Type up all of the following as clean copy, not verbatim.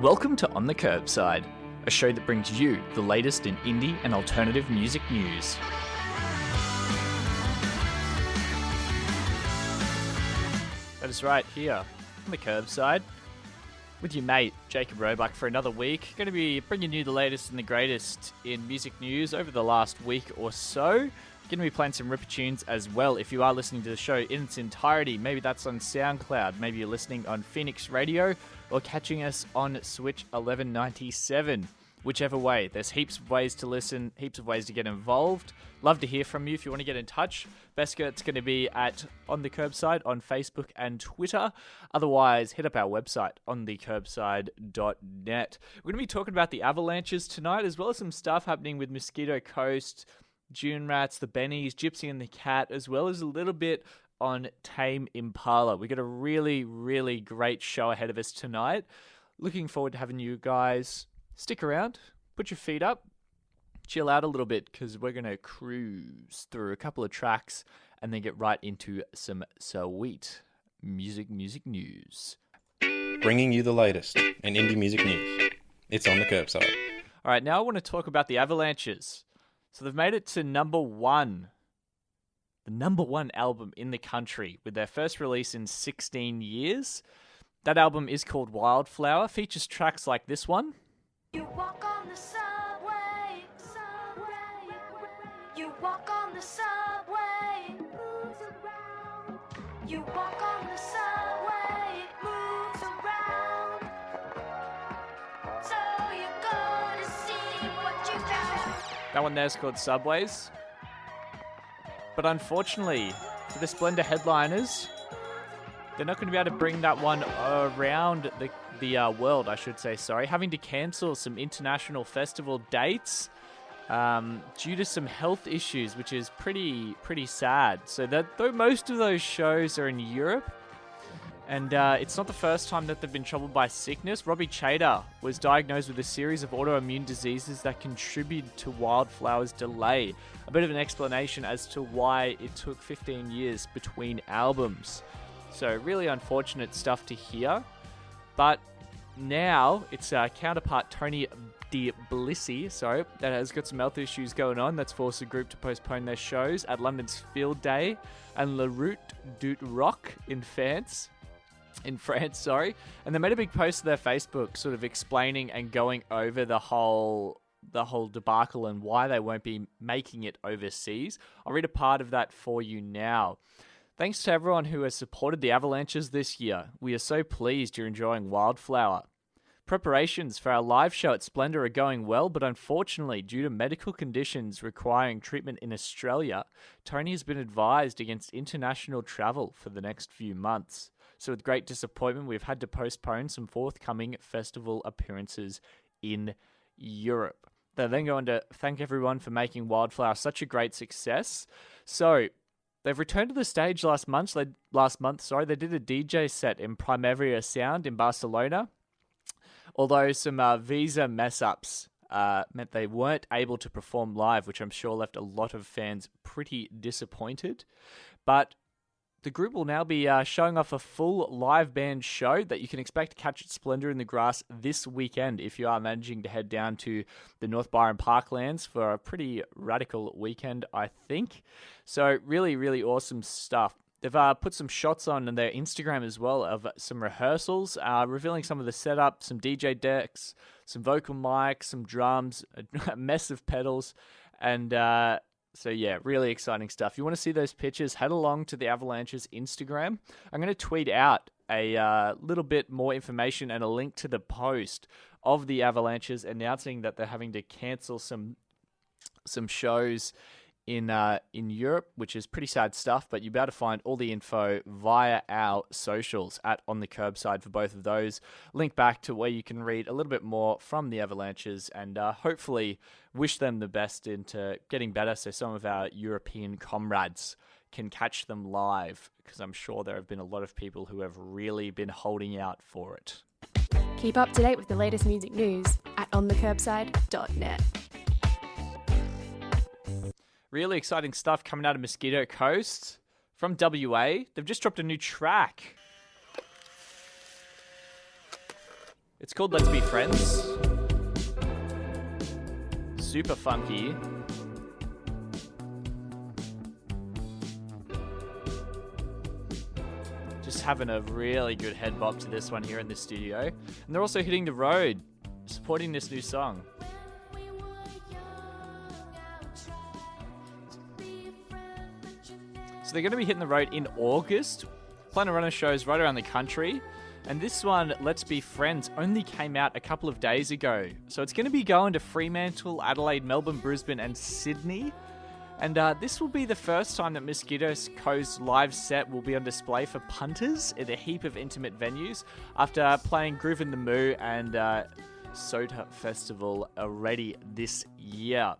Welcome to On the Curbside, a show that brings you the latest in indie and alternative music news. That is right, here on the Curbside, with your mate, Jacob Roebuck, for another week. Going to be bringing you the latest and the greatest in music news over the last week or so. Going to be playing some ripper tunes as well. If you are listening to the show in its entirety, maybe that's on SoundCloud, maybe you're listening on Phoenix Radio, or catching us on Switch 1197. Whichever way, there's heaps of ways to listen, heaps of ways to get involved. Love to hear from you if you want to get in touch. Best it's going to be at On The Curbside on Facebook and Twitter. Otherwise, hit up our website, onthecurbside.net. We're going to be talking about the Avalanches tonight, as well as some stuff happening with Mosquito Coast, Dune Rats, the Bennies, Gypsy and the Cat, as well as a little bit on Tame Impala. We got a really, really great show ahead of us tonight. Looking forward to having you guys stick around, put your feet up, chill out a little bit, because we're going to cruise through a couple of tracks and then get right into some sweet music news. Bringing you the latest in indie music news. It's On The Curbside. All right, now I want to talk about the Avalanches. So they've made it to number one. The number one album in the country with their first release in 16 years. That album is called Wildflower, features tracks like this one. You walk on the subway, subway. You walk on the subway, moves around. You walk on the subway, moves around. So you're gonna see what you found. That one there's called Subways. But unfortunately, for the Splendor headliners, they're not going to be able to bring that one around the world, I should say, having to cancel some international festival dates due to some health issues, which is pretty sad. So that though most of those shows are in Europe, and it's not the first time that they've been troubled by sickness. Robbie Chater was diagnosed with a series of autoimmune diseases that contributed to Wildflower's delay. A bit of an explanation as to why it took 15 years between albums. So really unfortunate stuff to hear. But now it's counterpart Tony DiBlisi, that has got some health issues going on. That's forced the group to postpone their shows at London's Field Day and La Route du Rock in France. And they made a big post to their Facebook sort of explaining and going over the whole debacle and why they won't be making it overseas. I'll read a part of that for you now. Thanks to everyone who has supported the Avalanches this year. We are so pleased you're enjoying Wildflower. Preparations for our live show at Splendor are going well, but unfortunately, due to medical conditions requiring treatment in Australia, Tony has been advised against international travel for the next few months. So with great disappointment, we've had to postpone some forthcoming festival appearances in Europe. They're then going to thank everyone for making Wildflower such a great success. So they've returned to the stage last month. They did a DJ set in Primavera Sound in Barcelona. Although some visa mess-ups meant they weren't able to perform live, which I'm sure left a lot of fans pretty disappointed. But the group will now be showing off a full live band show that you can expect to catch at Splendor in the Grass this weekend if you are managing to head down to the North Byron Parklands for a pretty radical weekend, I think. So really, really awesome stuff. They've put some shots on their Instagram as well of some rehearsals, revealing some of the setup, some DJ decks, some vocal mics, some drums, a mess of pedals, and so yeah, really exciting stuff. If you want to see those pictures, head along to the Avalanches Instagram. I'm going to tweet out a little bit more information and a link to the post of the Avalanches announcing that they're having to cancel some shows in Europe, which is pretty sad stuff, but you'll be able to find all the info via our socials at On The Curbside for both of those. Link back to where you can read a little bit more from the Avalanches and hopefully wish them the best into getting better so some of our European comrades can catch them live, because I'm sure there have been a lot of people who have really been holding out for it. Keep up to date with the latest music news at onthecurbside.net. Really exciting stuff coming out of Mosquito Coast from WA. They've just dropped a new track. It's called Let's Be Friends. Super funky. Just having a really good head bop to this one here in the studio. And they're also hitting the road, supporting this new song. So they're going to be hitting the road in August. Plan to run shows right around the country. And this one, Let's Be Friends, only came out a couple of days ago. So it's going to be going to Fremantle, Adelaide, Melbourne, Brisbane and Sydney. And this will be the first time that Mosquito Coast live set will be on display for punters at a heap of intimate venues after playing Groove in the Moo and Soda Festival already this year.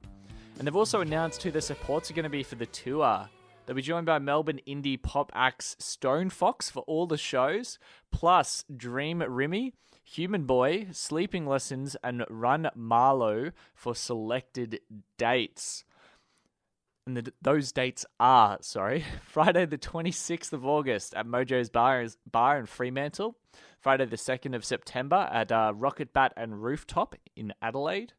And they've also announced who the supports are going to be for the tour. They'll be joined by Melbourne indie pop acts Stone Fox for all the shows, plus Dream Rimmy, Human Boy, Sleeping Lessons, and Run Marlow for selected dates. And those dates are, Friday the 26th of August at Mojo's Bar in Fremantle, Friday the 2nd of September at Rocket Bat and Rooftop in Adelaide,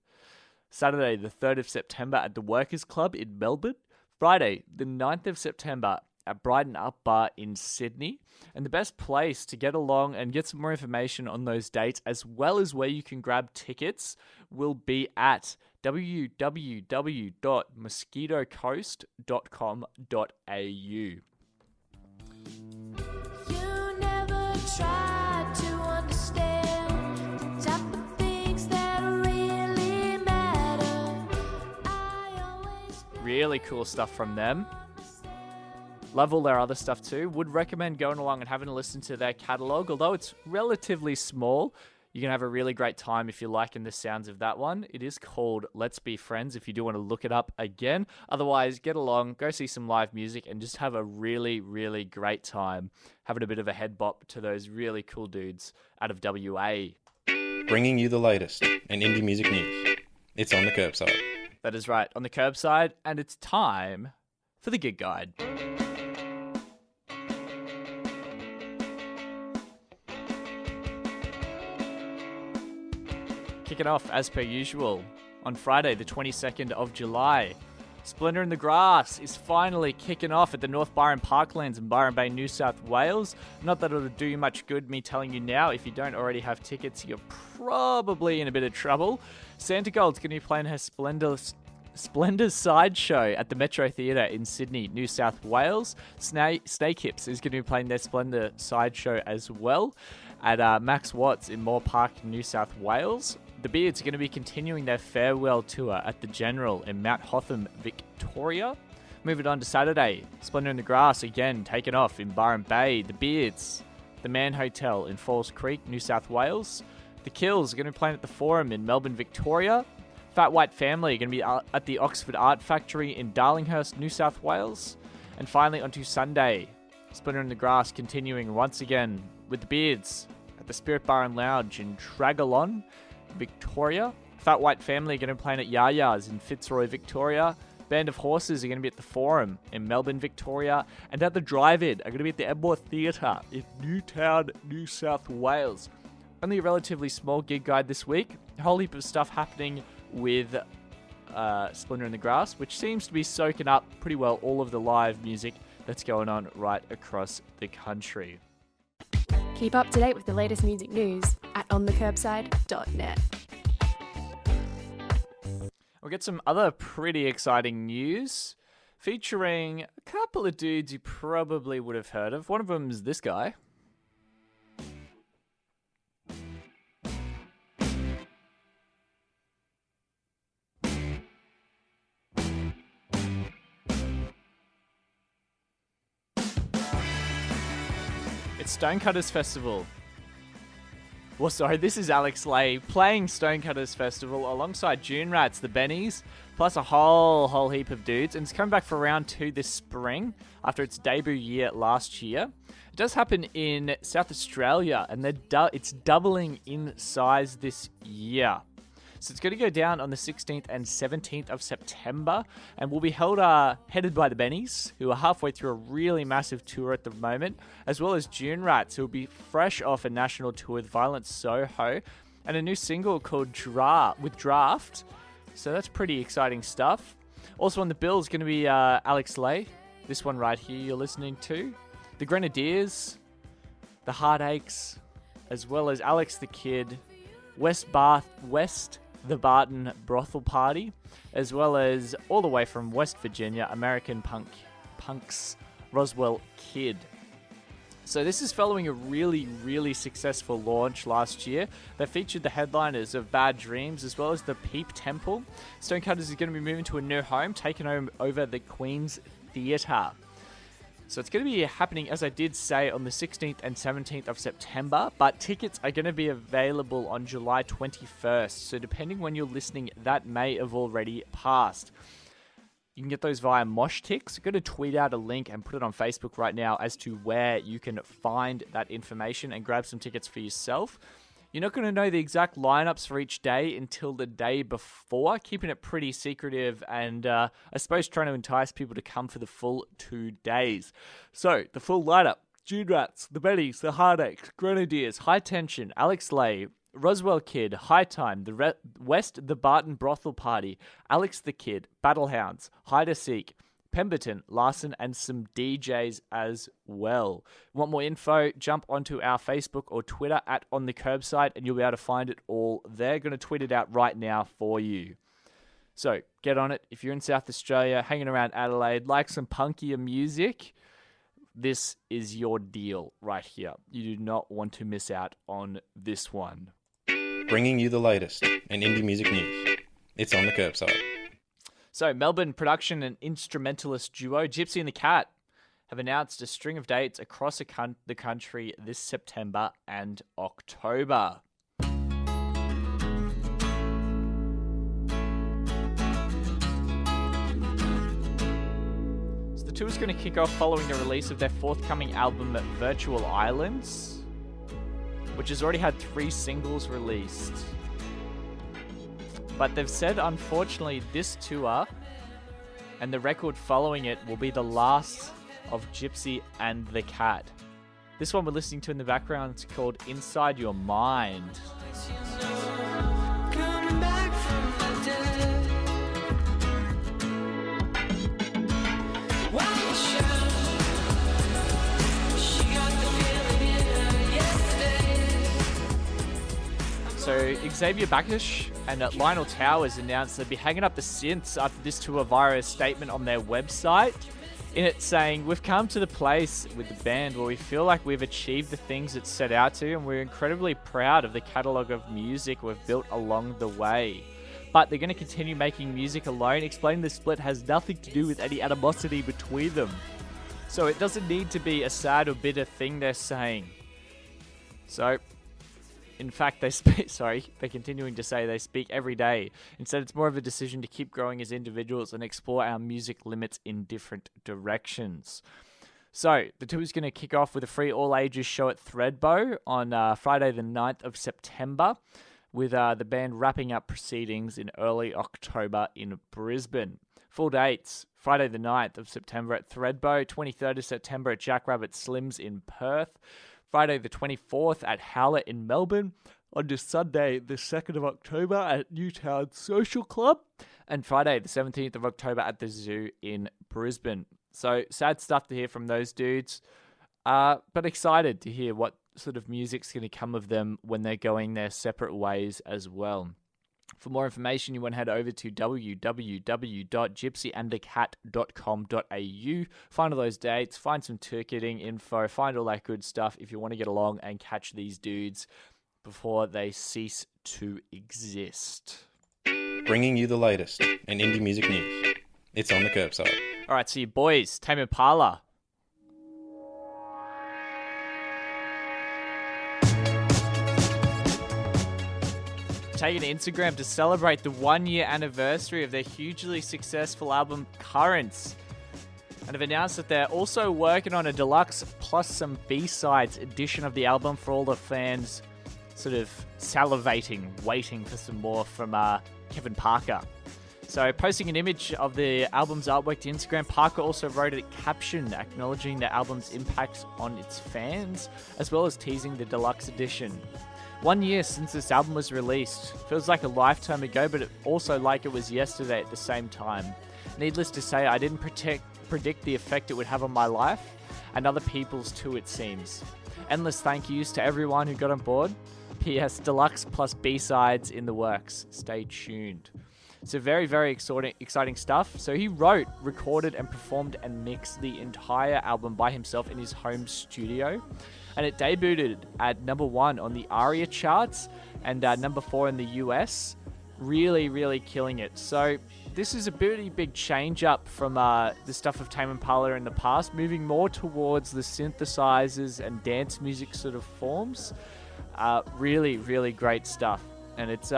Saturday the 3rd of September at the Workers Club in Melbourne, Friday, the 9th of September at Brighton Up Bar in Sydney. And the best place to get along and get some more information on those dates, as well as where you can grab tickets, will be at www.mosquitocoast.com.au. You never tried to understand the type of things that really matter. Really cool stuff from them. Love all their other stuff too. Would recommend going along and having a listen to their catalogue. Although it's relatively small, you can have a really great time if you're liking the sounds of that one. It is called Let's Be Friends if you do want to look it up again. Otherwise, get along, go see some live music, and just have a really, really great time having a bit of a head bop to those really cool dudes out of WA. Bringing you the latest and indie music news. It's on the Curbside. That is right, on the Curbside, and it's time for the Gig Guide. Kicking off, as per usual, on Friday, the 22nd of July. Splendour in the Grass is finally kicking off at the North Byron Parklands in Byron Bay, New South Wales. Not that it'll do you much good me telling you now. If you don't already have tickets, you're probably in a bit of trouble. Santa Gold's going to be playing her Splendour Sideshow at the Metro Theatre in Sydney, New South Wales. Snake Hips is going to be playing their Splendour Sideshow as well at Max Watts in Moore Park, New South Wales. The Beards are going to be continuing their farewell tour at the General in Mount Hotham, Victoria. Moving on to Saturday, Splendour in the Grass again taken off in Byron Bay. The Beards, the Man Hotel in Falls Creek, New South Wales. The Kills are going to be playing at the Forum in Melbourne, Victoria. Fat White Family are going to be at the Oxford Art Factory in Darlinghurst, New South Wales. And finally onto Sunday, Splendour in the Grass continuing once again with the Beards at the Spirit Bar and Lounge in Tragalon, Victoria. Fat White Family are going to be playing at Yaya's in Fitzroy, Victoria. Band of Horses are going to be at the Forum in Melbourne, Victoria. And at the Drive-In are going to be at the Edmore Theatre in Newtown, New South Wales. Only a relatively small gig guide this week. A whole heap of stuff happening with Splendour in the Grass, which seems to be soaking up pretty well all of the live music that's going on right across the country. Keep up to date with the latest music news at onthecurbside.net. We'll get some other pretty exciting news featuring a couple of dudes you probably would have heard of. One of them is this guy. It's Stonecutters Festival. Well, sorry, this is Alex Lay playing Stonecutters Festival alongside Dune Rats, the Bennies, plus a whole heap of dudes. And it's coming back for round 2 this spring after its debut year last year. It does happen in South Australia, and it's doubling in size this year. So it's going to go down on the 16th and 17th of September and will be headed by the Bennies, who are halfway through a really massive tour at the moment, as well as Dune Rats, who will be fresh off a national tour with Violent Soho, and a new single called Draft. So that's pretty exciting stuff. Also on the bill is going to be Alex Lay. This one right here you're listening to. The Grenadiers, the Heartaches, as well as Alex the Kid, West the Barton Brothel Party, as well as all the way from West Virginia, American Punk's Roswell Kid. So this is following a really, really successful launch last year that featured the headliners of Bad Dreams as well as the Peep Temple. Stonecutters is going to be moving to a new home, taking over the Queen's Theatre. So it's going to be happening, as I did say, on the 16th and 17th of September, but tickets are going to be available on July 21st. So depending when you're listening, that may have already passed. You can get those via Moshtix. I'm going to tweet out a link and put it on Facebook right now as to where you can find that information and grab some tickets for yourself. You're not going to know the exact lineups for each day until the day before, keeping it pretty secretive and I suppose trying to entice people to come for the full 2 days. So, the full lineup: June Rats, the Bennies, the Heartaches, Grenadiers, High Tension, Alex Lay, Roswell Kid, High Time, the West the Barton Brothel Party, Alex the Kid, Battlehounds, Hide a Seek, Pemberton, Larson, and some DJs as well. Want more info? Jump onto our Facebook or Twitter at On The Curbside, and you'll be able to find it all there. Going to tweet it out right now for you. So get on it. If you're in South Australia, hanging around Adelaide, like some punkier music, this is your deal right here. You do not want to miss out on this one. Bringing you the latest in indie music news. It's On The Curbside. So, Melbourne production and instrumentalist duo Gypsy and the Cat have announced a string of dates across the country this September and October. So the tour is going to kick off following the release of their forthcoming album, Virtual Islands, which has already had 3 singles released. But they've said, unfortunately, this tour and the record following it will be the last of Gypsy and the Cat. This one we're listening to in the background is called Inside Your Mind. So Xavier Bacchus and Lionel Towers announced they'd be hanging up the synths after this tour via a statement on their website. In it saying, "We've come to the place with the band where we feel like we've achieved the things it's set out to, and we're incredibly proud of the catalogue of music we've built along the way. But they're going to continue making music alone, explaining the split has nothing to do with any animosity between them." So it doesn't need to be a sad or bitter thing, they're saying. So, in fact, they're continuing to say they speak every day. Instead, it's more of a decision to keep growing as individuals and explore our music limits in different directions. So, the tour is going to kick off with a free all-ages show at Thredbo on Friday the 9th of September, with the band wrapping up proceedings in early October in Brisbane. Full dates: Friday the 9th of September at Thredbo, 23rd of September at Jackrabbit Slims in Perth, Friday the 24th at Howler in Melbourne, on to Sunday the 2nd of October at Newtown Social Club, and Friday the 17th of October at the Zoo in Brisbane. So sad stuff to hear from those dudes, but excited to hear what sort of music's going to come of them when they're going their separate ways as well. For more information, you want to head over to www.gypsyandthecat.com.au. Find all those dates, find some ticketing info, find all that good stuff if you want to get along and catch these dudes before they cease to exist. Bringing you the latest in indie music news. It's On The Curbside. All right, so your boys, Tame Impala. Taken to Instagram to celebrate the 1-year anniversary of their hugely successful album Currents, and have announced that they're also working on a deluxe plus some B-sides edition of the album for all the fans sort of salivating, waiting for some more from Kevin Parker. So posting an image of the album's artwork to Instagram, Parker also wrote a caption acknowledging the album's impact on its fans, as well as teasing the deluxe edition. 1 year since this album was released. Feels like a lifetime ago, but also like it was yesterday at the same time. Needless to say, I didn't predict the effect it would have on my life, and other people's too, it seems. Endless thank yous to everyone who got on board. P.S. Deluxe plus B-sides in the works. Stay tuned. So very, very exciting stuff. So he wrote, recorded, and performed and mixed the entire album by himself in his home studio. And it debuted at number 1 on the ARIA charts and number 4 in the US. Really, really killing it. So this is a pretty big change up from the stuff of Tame Impala in the past, moving more towards the synthesizers and dance music sort of forms. Really, really great stuff. And it's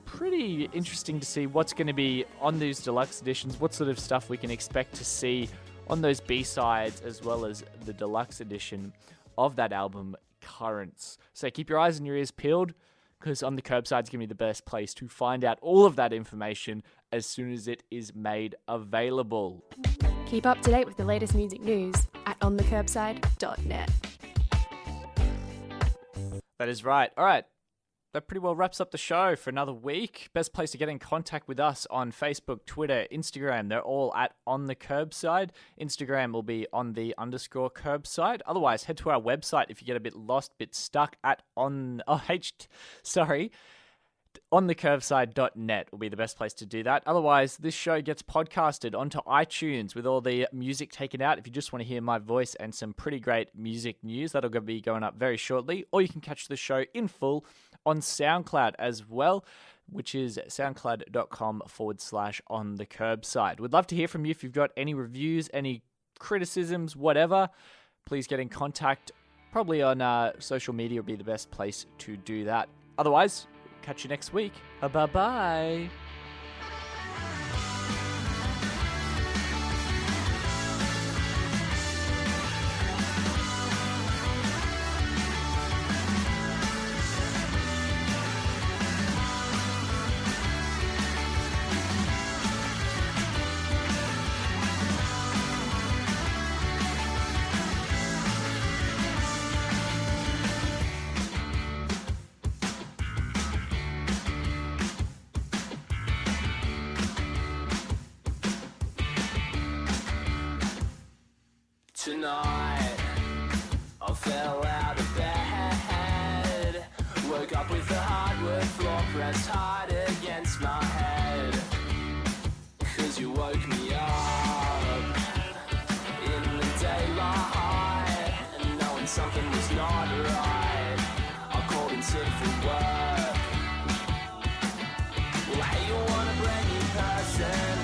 pretty interesting to see what's going to be on these deluxe editions, what sort of stuff we can expect to see on those B-sides as well as the deluxe edition of that album, Currents. So keep your eyes and your ears peeled, because On The Curbside is going to be the best place to find out all of that information as soon as it is made available. Keep up to date with the latest music news at onthecurbside.net. That is right. All right. That pretty well wraps up the show for another week. Best place to get in contact with us on Facebook, Twitter, Instagram. They're all at On The Curbside. Instagram will be on the _curbside. Otherwise, head to our website if you get a bit lost, bit stuck at onthecurbside.net will be the best place to do that. Otherwise, this show gets podcasted onto iTunes with all the music taken out. If you just want to hear my voice and some pretty great music news, that'll be going up very shortly. Or you can catch the show in full on SoundCloud as well, which is soundcloud.com/onthecurbside. We'd love to hear from you if you've got any reviews, any criticisms, whatever. Please get in contact. Probably on social media would be the best place to do that. Otherwise, catch you next week. Bye-bye. Tonight, I fell out of bed. Woke up with the hardwood floor pressed hard against my head. 'Cause you woke me up in the daylight, and knowing something was not right, I called in sick from work. Well, hey, you want a brand new person?